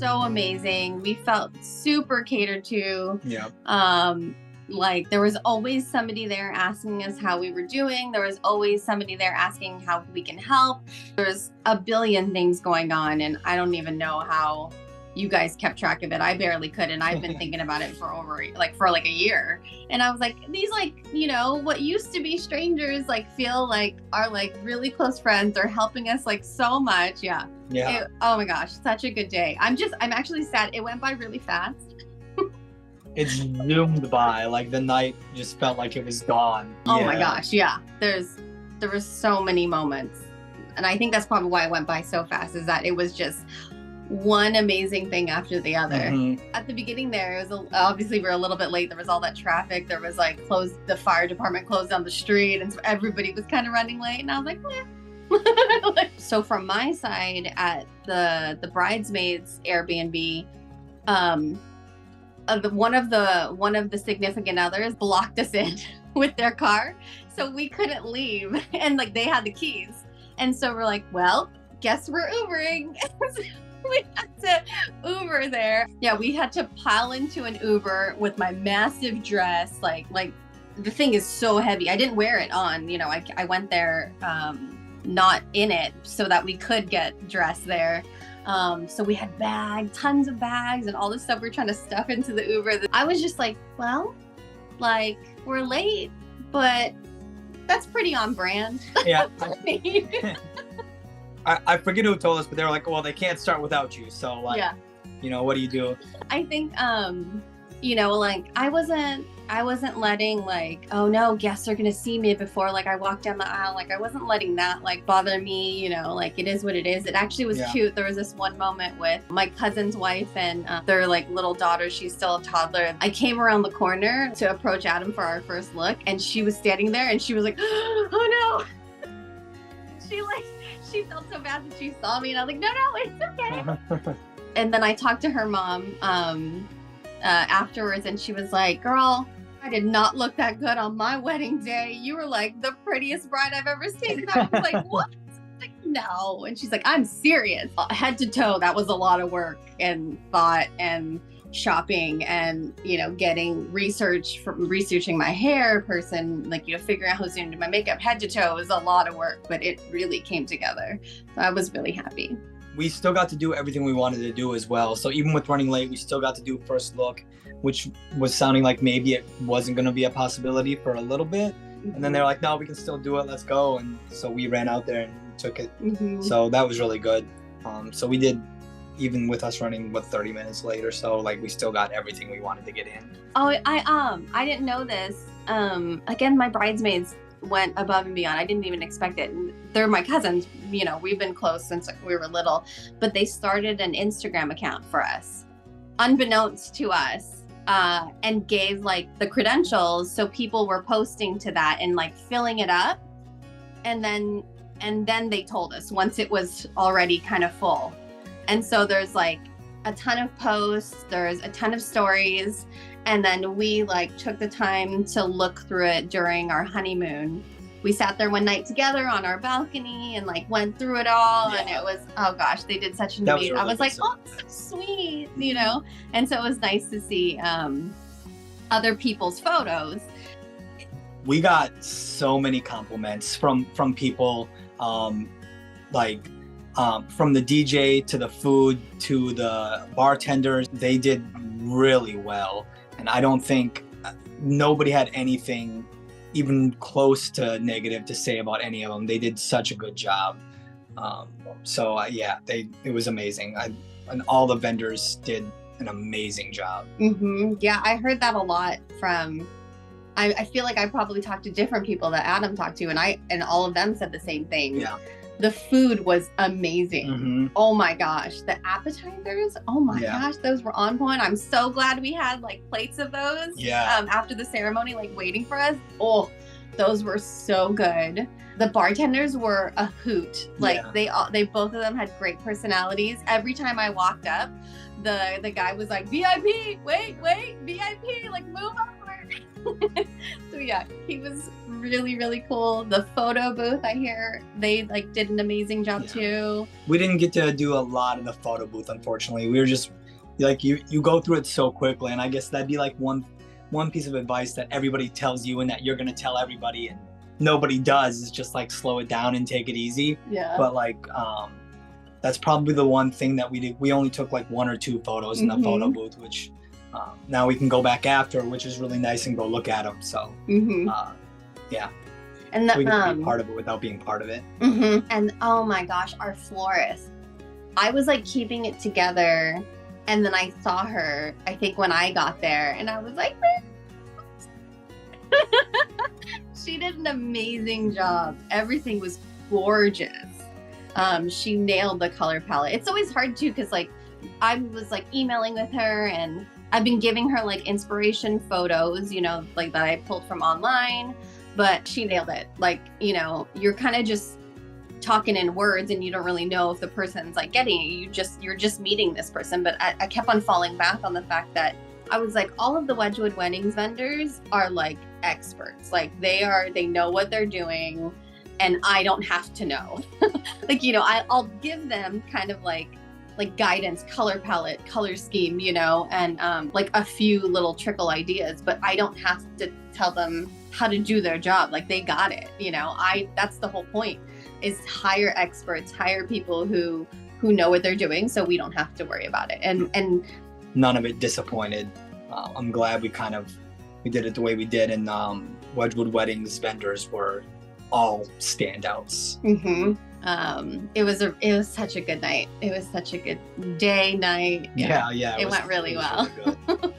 so amazing. We felt super catered to. Yeah. Like there was always somebody there asking us how we were doing. There was always somebody there asking how we can help. There's a billion things going on, and I don't even know how you guys kept track of it. I barely could, and I've been thinking about it for a year. And I was like, these what used to be strangers feel like are really close friends. They're helping us so much. Yeah. Oh my gosh, such a good day. I'm actually sad. It went by really fast. It zoomed by, the night just felt like it was gone. Oh my gosh, yeah. There were so many moments. And I think that's probably why it went by so fast, is that it was just one amazing thing after the other. Mm-hmm. At the beginning there, it was obviously we were a little bit late. There was all that traffic. There was the fire department closed down the street, and so everybody was kind of running late. And I was like, eh. So from my side at the bridesmaids Airbnb, one of the significant others blocked us in with their car, so we couldn't leave, and they had the keys, and so we're like, well, guess we're Ubering. We had to Uber there. Yeah, we had to pile into an Uber with my massive dress. The thing is so heavy. I didn't wear it on. I went there not in it so that we could get dressed there. So we had tons of bags and all this stuff we're trying to stuff into the Uber. I was just like, well, we're late, but that's pretty on brand. Yeah. I forget who told us, but they were like, well, they can't start without you. So yeah. What do you do? I think, I wasn't letting oh no, guests are going to see me before I walk down the aisle. I wasn't letting that bother me, it is what it is. It actually was cute. There was this one moment with my cousin's wife and their little daughter. She's still a toddler. I came around the corner to approach Adam for our first look, and she was standing there and she was like, oh no. She felt so bad that she saw me, and I was like, no, it's okay. And then I talked to her mom afterwards, and she was like, girl, I did not look that good on my wedding day. You were the prettiest bride I've ever seen. And I was like, what? No. And she's like, I'm serious. Head to toe, that was a lot of work and thought and shopping and getting researching my hair person, figuring out who's going to do my makeup. Head to toe was a lot of work, but it really came together. So I was really happy. We still got to do everything we wanted to do as well. So even with running late, we still got to do first look, which was sounding like maybe it wasn't going to be a possibility for a little bit. And then they're like, no, we can still do it. Let's go. And so we ran out there and took it. Mm-hmm. So that was really good. So we did, even with us running 30 minutes late or so, we still got everything we wanted to get in. Oh, I didn't know this. Again, my bridesmaids went above and beyond. I didn't even expect it. They're my cousins. We've been close since we were little, but they started an Instagram account for us, unbeknownst to us, and gave the credentials. So people were posting to that and filling it up. And then they told us once it was already kind of full. And so there's a ton of posts, there's a ton of stories. And then we took the time to look through it during our honeymoon. We sat there one night together on our balcony and went through it all. Yeah. And it was, oh gosh, they did such an amazing, I was like, oh, so sweet, And so it was nice to see other people's photos. We got so many compliments from people, from the DJ to the food to the bartenders. They did really well. And I don't think nobody had anything even close to negative to say about any of them. They did such a good job. It was amazing. And all the vendors did an amazing job. Mm-hmm. Yeah, I heard that a lot from, I feel like I probably talked to different people that Adam talked to, and all of them said the same thing. Yeah. The food was amazing. Mm-hmm. Oh my gosh. The appetizers, oh my gosh, those were on point. I'm so glad we had plates of those after the ceremony, waiting for us. Oh, those were so good. The bartenders were a hoot. They both of them had great personalities. Every time I walked up, the guy was like, VIP, wait, VIP, move over. So yeah, he was really, really cool. The photo booth, I hear they like did an amazing job too. We didn't get to do a lot in the photo booth, unfortunately. We were just like, you go through it so quickly, and I guess that'd be like one piece of advice that everybody tells you and that you're gonna tell everybody and nobody does, is just like slow it down and take it easy. Yeah. But like that's probably the one thing that we did. We only took like 1 or 2 photos in the photo booth, which now we can go back after, which is really nice, and go look at them. So yeah, and we can be part of it without being part of it. And oh my gosh, our florist, I was like keeping it together, and then I saw her, I think when I got there, and I was like, she did an amazing job. Everything was gorgeous. She nailed the color palette. It's always hard too, because like I was like emailing with her, and I've been giving her like inspiration photos, you know, like that I pulled from online, but she nailed it. Like, you know, you're kind of just talking in words and you don't really know if the person's like getting it. You're just meeting this person. But I kept on falling back on the fact that I was like, all of the Wedgewood Weddings vendors are like experts. Like they know what they're doing, and I don't have to know. Like, you know, I'll give them kind of like guidance, color palette, color scheme, you know, and like a few little trickle ideas, but I don't have to tell them how to do their job. Like they got it, you know. That's the whole point, is hire experts, hire people who know what they're doing, so we don't have to worry about it. And none of it disappointed. I'm glad we did it the way we did, and Wedgewood Weddings vendors were all standouts. It was such a good night. It was such a good night. Yeah. It went really well. Really good.